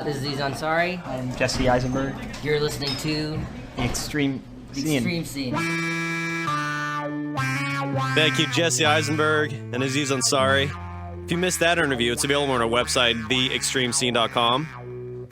This is Aziz Ansari. I'm Jesse Eisenberg. You're listening to Extreme Scene. Extreme Scene. Thank you, Jesse Eisenberg and Aziz Ansari. If you missed that interview, it's available on our website, theextremescene.com.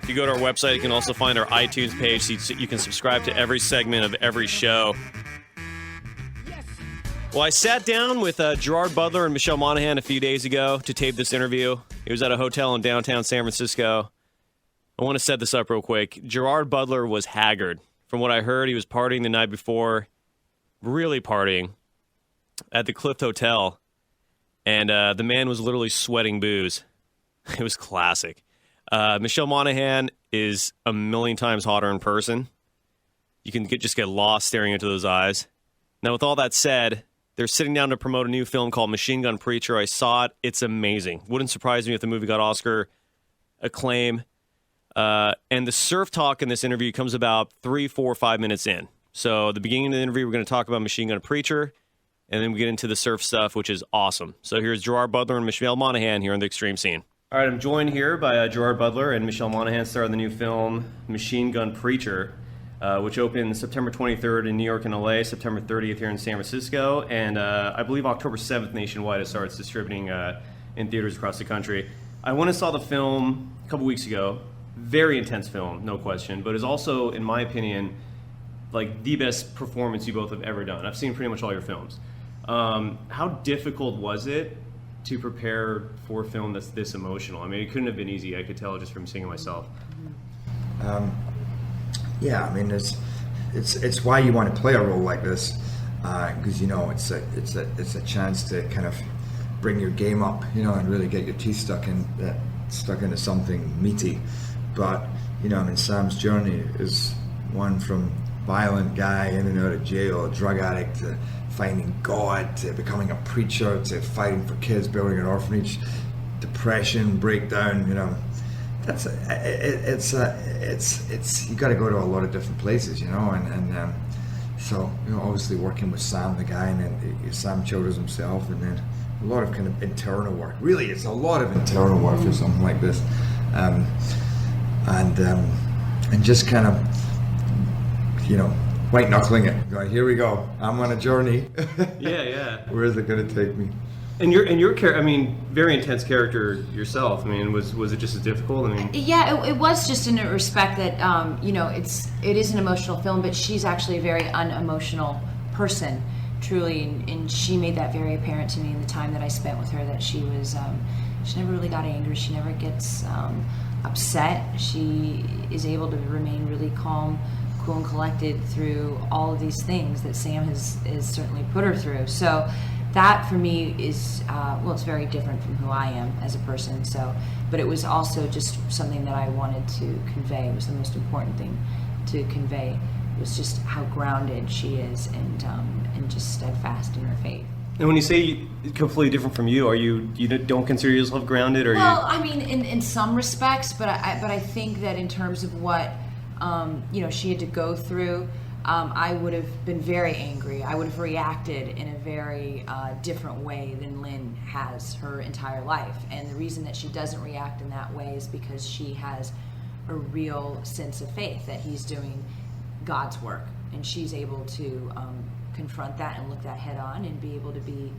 If you go to our website, you can also find our iTunes page so you can subscribe to every segment of every show. Well, I sat down with Gerard Butler and Michelle Monaghan a few days ago to tape this interview. It was at a hotel in downtown San Francisco. I want to set this up real quick. Gerard Butler was haggard. From what I heard, he was partying the night before, really partying, at the Clift Hotel. And the man was literally sweating booze. It was classic. Michelle Monaghan is a million times hotter in person. You can just get lost staring into those eyes. Now, with all that said, they're sitting down to promote a new film called Machine Gun Preacher. I saw it. It's amazing. Wouldn't surprise me if the movie got Oscar acclaim. And the surf talk in this interview comes about 3, 4, 5 minutes in. So the beginning of the interview, we're going to talk about Machine Gun Preacher, and then we get into the surf stuff, which is awesome. So here's Gerard Butler and Michelle Monaghan here on The Extreme Scene. All right, I'm joined here by Gerard Butler and Michelle Monaghan, star of the new film Machine Gun Preacher, which opened September 23rd in New York and LA, September 30th here in San Francisco, and I believe October 7th nationwide it starts distributing in theaters across the country. I went and saw the film a couple weeks ago. Very intense film, no question, but is also, in my opinion, like the best performance you both have ever done. I've seen pretty much all your films. How difficult was it to prepare for a film that's this emotional? I mean, it couldn't have been easy, I could tell just from seeing it myself. Yeah, I mean, it's why you want to play a role like this, because you know it's a chance to kind of bring your game up, you know, and really get your teeth stuck into something meaty. But you know, I mean, Sam's journey is one from violent guy in and out of jail, drug addict, to finding God, to becoming a preacher, to fighting for kids, building an orphanage, depression, breakdown, you know. It's you got to go to a lot of different places, you know, and so, you know, obviously working with Sam, the guy, and then Sam Childers himself, and then a lot of kind of internal work. Really, it's a lot of internal work for something like this, and just kind of, you know, white knuckling it, going, here we go, I'm on a journey. Yeah. Where is it going to take me? And your character, I mean, very intense character yourself. I mean, was it just as difficult? I mean, yeah, it was just in a respect that you know, it is an emotional film, but she's actually a very unemotional person, truly, and she made that very apparent to me in the time that I spent with her. That she was, she never really got angry. She never gets upset. She is able to remain really calm, cool, and collected through all of these things that Sam has certainly put her through. So that for me is, well, it's very different from who I am as a person. So, but it was also just something that I wanted to convey. It was the most important thing to convey. It was just how grounded she is and just steadfast in her faith. and when you say completely different from you, you don't consider yourself grounded, or well, I mean, in some respects, but I think that in terms of what you know, she had to go through. I would have been very angry. I would have reacted in a very different way than Lynn has her entire life. And the reason that she doesn't react in that way is because she has a real sense of faith that he's doing God's work. And she's able to confront that and look that head on and be able to be,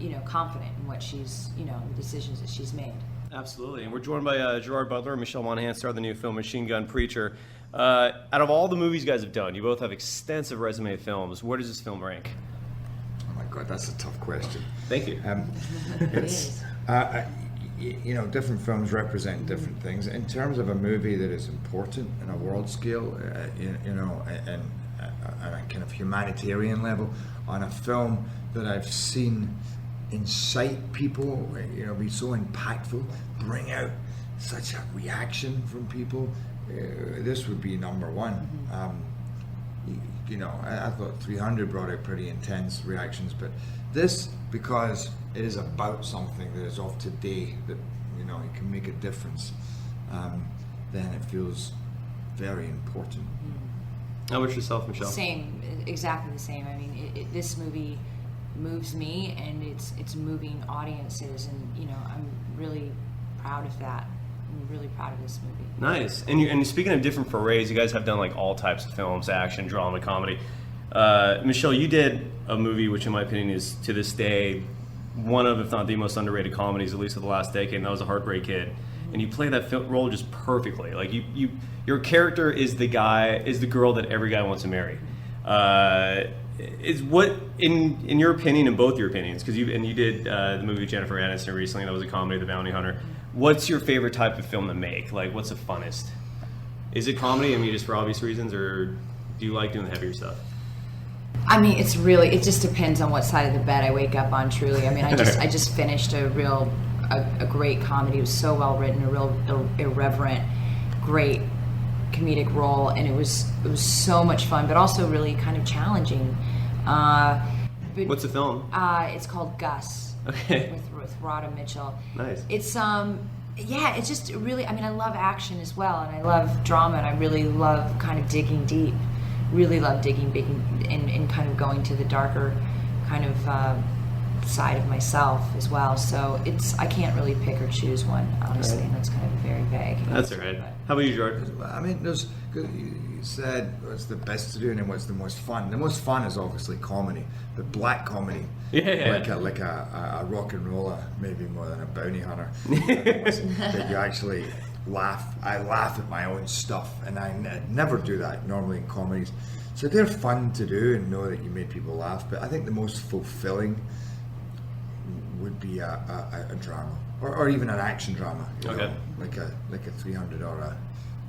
you know, confident in what she's, you know, the decisions that she's made. Absolutely. And we're joined by Gerard Butler and Michelle Monaghan, star of the new film Machine Gun Preacher. Out of all the movies you guys have done, you both have extensive resume of films. Where does this film rank? Oh my God, that's a tough question. Thank you. It's you know, different films represent different things. In terms of a movie that is important in a world scale, you know, and on a kind of humanitarian level, on a film that I've seen incite people, you know, be so impactful, bring out such a reaction from people, this would be number one. You know, I thought 300 brought out pretty intense reactions, but this, because it is about something that is of today, that, you know, it can make a difference, then it feels very important. How about yourself, Michelle? Same, exactly the same. I mean, this movie moves me, and it's moving audiences, and you know, I'm really proud of that. I'm really proud of this movie. Nice. And speaking of different forays, you guys have done like all types of films: action, drama, comedy. Michelle, you did a movie which, in my opinion, is to this day one of, if not the most underrated comedies, at least of the last decade, and that was A Heartbreak Kid. And you play that role just perfectly. Like your character is the girl that every guy wants to marry. Is what, in your opinion, in both your opinions, because you did the movie with Jennifer Aniston recently, that was a comedy, The Bounty Hunter. What's your favorite type of film to make? Like, what's the funnest? Is it comedy? I mean, just for obvious reasons, or do you like doing the heavier stuff? I mean, it just depends on what side of the bed I wake up on, truly. I mean, I just finished a great comedy. It was so well written, a real irreverent, great comedic role, and it was so much fun, but also really kind of challenging. What's the film? It's called Gus. Okay. With Rhoda Mitchell. Nice. It's it's just really, I mean, I love action as well, and I love drama, and I really love kind of digging deep. Really love digging big and kind of going to the darker kind of side of myself as well. So I can't really pick or choose one, honestly, and that's kind of very vague. That's all right. How about you, Gerard? I mean, you said what's the best to do and what's the most fun. The most fun is obviously comedy, but black comedy. Yeah. Like a rock and roller, maybe more than a bounty hunter. That you actually laugh. I laugh at my own stuff, and I never do that normally in comedies. So they're fun to do and know that you made people laugh. But I think the most fulfilling would be a drama, or even an action drama. You know, like a 300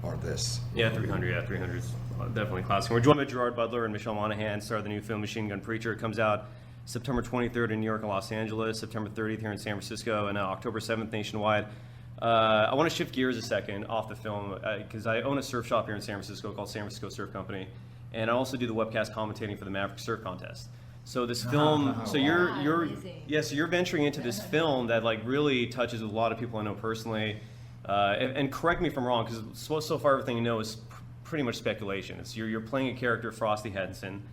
or this. Yeah, 300. Yeah, 300 is definitely classic. We're joined by Gerard Butler and Michelle Monaghan, star of the new film Machine Gun Preacher. It comes out September 23rd in New York and Los Angeles, September 30th here in San Francisco, and October 7th nationwide. I want to shift gears a second off the film because I own a surf shop here in San Francisco called San Francisco Surf Company, and I also do the webcast commentating for the Maverick Surf Contest. So this film, so you're venturing into this film that like really touches with a lot of people I know personally. And correct me if I'm wrong, because so far everything you know is pretty much speculation. It's you're playing a character, Frosty Hessen,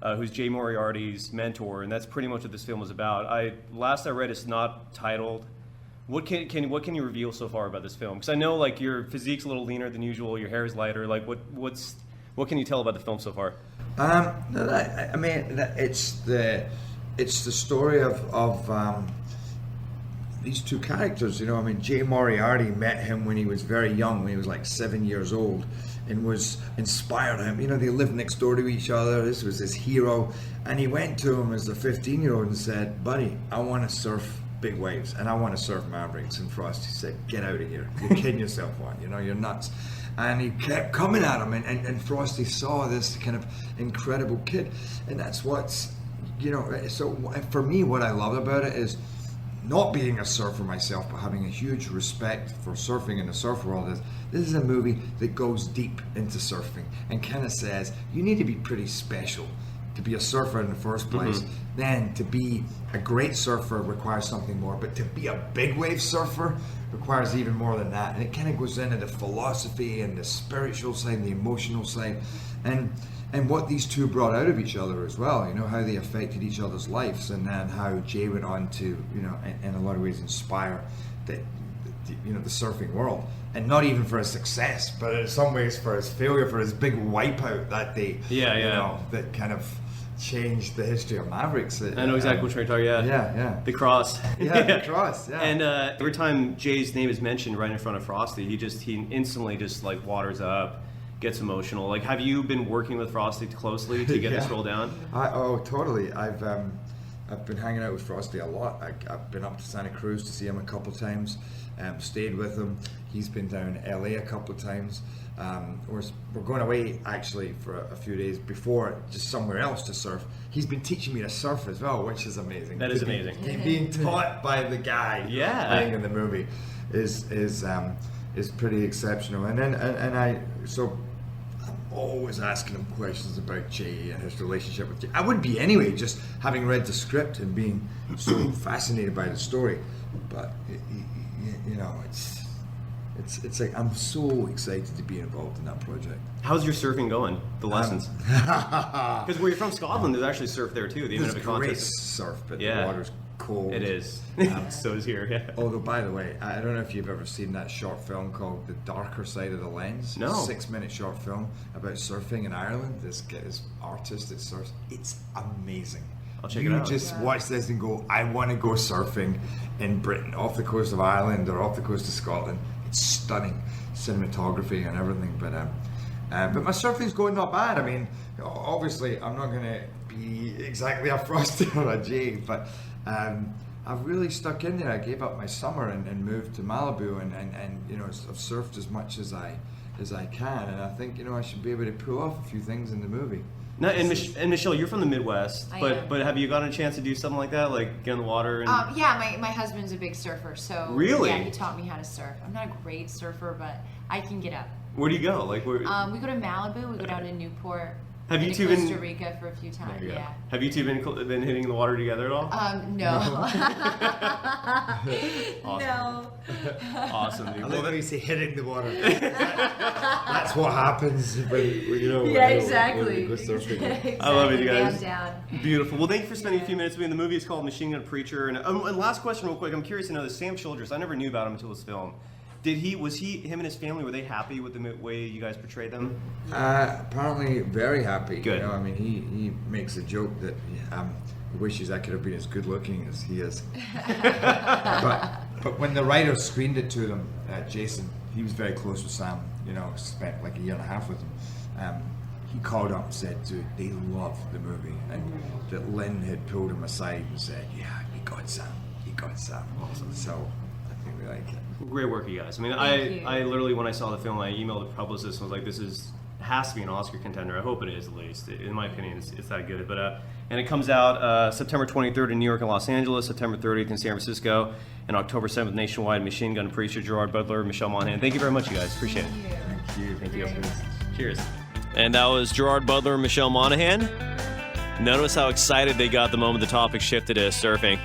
who's Jay Moriarty's mentor, and that's pretty much what this film is about. Last I read, it's not titled. What can you reveal so far about this film? Because I know like your physique's a little leaner than usual, your hair is lighter. Like what can you tell about the film so far? I mean, it's the story of these two characters. You know, I mean, Jay Moriarty met him when he was very young, when he was like 7 years old, and was inspired him. You know, they lived next door to each other. This was his hero, and he went to him as a 15-year-old and said, "Buddy, I want to surf big waves, and I want to surf Mavericks." And Frosty said, "Get out of here! You're kidding yourself, on. You know, you're nuts." And he kept coming at him, and Frosty saw this kind of incredible kid, and that's what's, you know. So for me, what I love about it is not being a surfer myself, but having a huge respect for surfing in the surf world. This is a movie that goes deep into surfing and kind of says you need to be pretty special to be a surfer in the first place. Mm-hmm. Then to be a great surfer requires something more, but to be a big wave surfer requires even more than that. And it kind of goes into the philosophy and the spiritual side and the emotional side, and what these two brought out of each other as well. You know, how they affected each other's lives, and then how Jay went on to, you know, in a lot of ways inspire the surfing world. And not even for his success, but in some ways for his failure, for his big wipeout that day. Yeah. You know, that kind of changed the history of Mavericks. I know exactly what you're talking about. Yeah. The cross. The cross, yeah. And every time Jay's name is mentioned right in front of Frosty, he instantly just like waters up, gets emotional. Like, have you been working with Frosty closely to get this roll down? Totally. I've been hanging out with Frosty a lot. I've been up to Santa Cruz to see him a couple of times. Stayed with him. He's been down LA a couple of times. We're going away actually for a few days before, just somewhere else to surf. He's been teaching me to surf as well, which is amazing. That is amazing. Being taught by the guy playing in the movie is pretty exceptional. So I'm always asking him questions about Jay and his relationship with Jay. I would be anyway, just having read the script and being so fascinated by the story. But you know, it's like I'm so excited to be involved in that project. How's your surfing going? The lessons? Because where you're from, Scotland, there's actually surf there too. They even have a contest. Great surf, but the water's cold. It is. So is here, yeah. Although, by the way, I don't know if you've ever seen that short film called The Darker Side of the Lens. No. 6-minute short film about surfing in Ireland. This artist that surfs. It's amazing. I'll check you it out. just watch this and go, I want to go surfing in Britain, off the coast of Ireland or off the coast of Scotland. It's stunning cinematography and everything. But my surfing's going not bad. I mean, obviously, I'm not going to be exactly a Frosty or a Jay, but I've really stuck in there. I gave up my summer and moved to Malibu, and you know, I've surfed as much as I can, and I think, you know, I should be able to pull off a few things in the movie. No, and Michelle, you're from the Midwest, I but am. have you gotten a chance to do something like that, like get in the water? And... Yeah, my husband's a big surfer, so Really? yeah, he taught me how to surf. I'm not a great surfer, but I can get up. Where do you go? Like where? We go to Malibu. We go down to Newport. Have you been two to been- Costa Rica for a few times? There you go. Yeah. Have you two been hitting the water together at all? No. Awesome. No. Awesome, dude. I Well, like when you say hitting the water. That's what happens when you know. Yeah, when exactly. you go surfing. Exactly. I love it, you guys. Bam down. Beautiful. Well, thank you for spending a few minutes with me. The movie is called Machine Gun Preacher. And last question, real quick. I'm curious to know this. Sam Childress. I never knew about him until this film. Him and his family, were they happy with the way you guys portrayed them? Apparently, very happy. Good. You know, I mean, he makes a joke that he wishes I could have been as good looking as he is. but when the writer screened it to them, Jason, he was very close with Sam. You know, spent like a year and a half with him. He called up and said, dude, they loved the movie, and that Lynn had pulled him aside and said, yeah, you got Sam. Awesome. So I think we like it. Great work, you guys. I mean, Thank you. I literally, when I saw the film, I emailed the publicist and was like, this has to be an Oscar contender. I hope it is, at least. In my opinion, it's that good. But and it comes out September 23rd in New York and Los Angeles, September 30th in San Francisco, and October 7th nationwide. Machine Gun Preacher, Gerard Butler, Michelle Monaghan. Thank you very much, you guys. Appreciate it. Thank you. Thank you. Cheers. And that was Gerard Butler and Michelle Monaghan. Notice how excited they got the moment the topic shifted to surfing.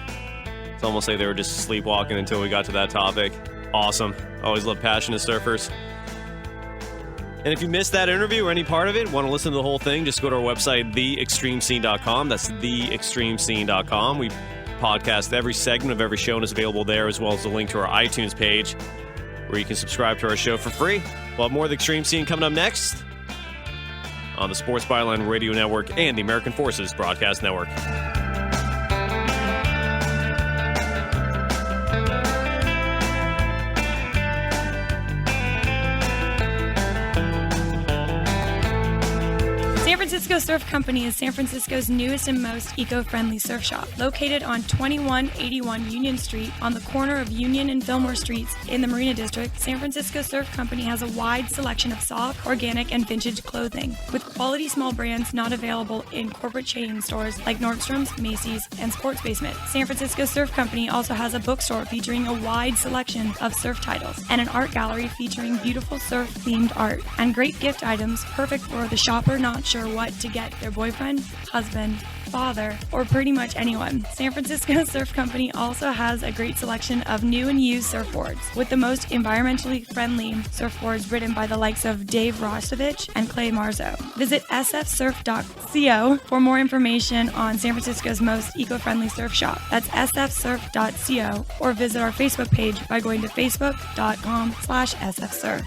It's almost like they were just sleepwalking until we got to that topic. Awesome. Always love passionate surfers. And if you missed that interview or any part of it, want to listen to the whole thing, just go to our website, theextremescene.com. That's theextremescene.com. We podcast every segment of every show and is available there, as well as a link to our iTunes page where you can subscribe to our show for free. We'll have more of the Extreme Scene coming up next on the Sports Byline Radio Network and the American Forces Broadcast Network. San Francisco Surf Company is San Francisco's newest and most eco-friendly surf shop. Located on 2181 Union Street on the corner of Union and Fillmore Streets in the Marina District, San Francisco Surf Company has a wide selection of soft, organic, and vintage clothing, with quality small brands not available in corporate chain stores like Nordstrom's, Macy's, and Sports Basement. San Francisco Surf Company also has a bookstore featuring a wide selection of surf titles and an art gallery featuring beautiful surf-themed art and great gift items perfect for the shopper not sure what to get their boyfriend, husband, father, or pretty much anyone. San Francisco Surf Company also has a great selection of new and used surfboards, with the most environmentally friendly surfboards written by the likes of Dave Rostovich and Clay Marzo. Visit sfsurf.co for more information on San Francisco's most eco-friendly surf shop. That's sfsurf.co, or visit our Facebook page by going to facebook.com/sfsurf.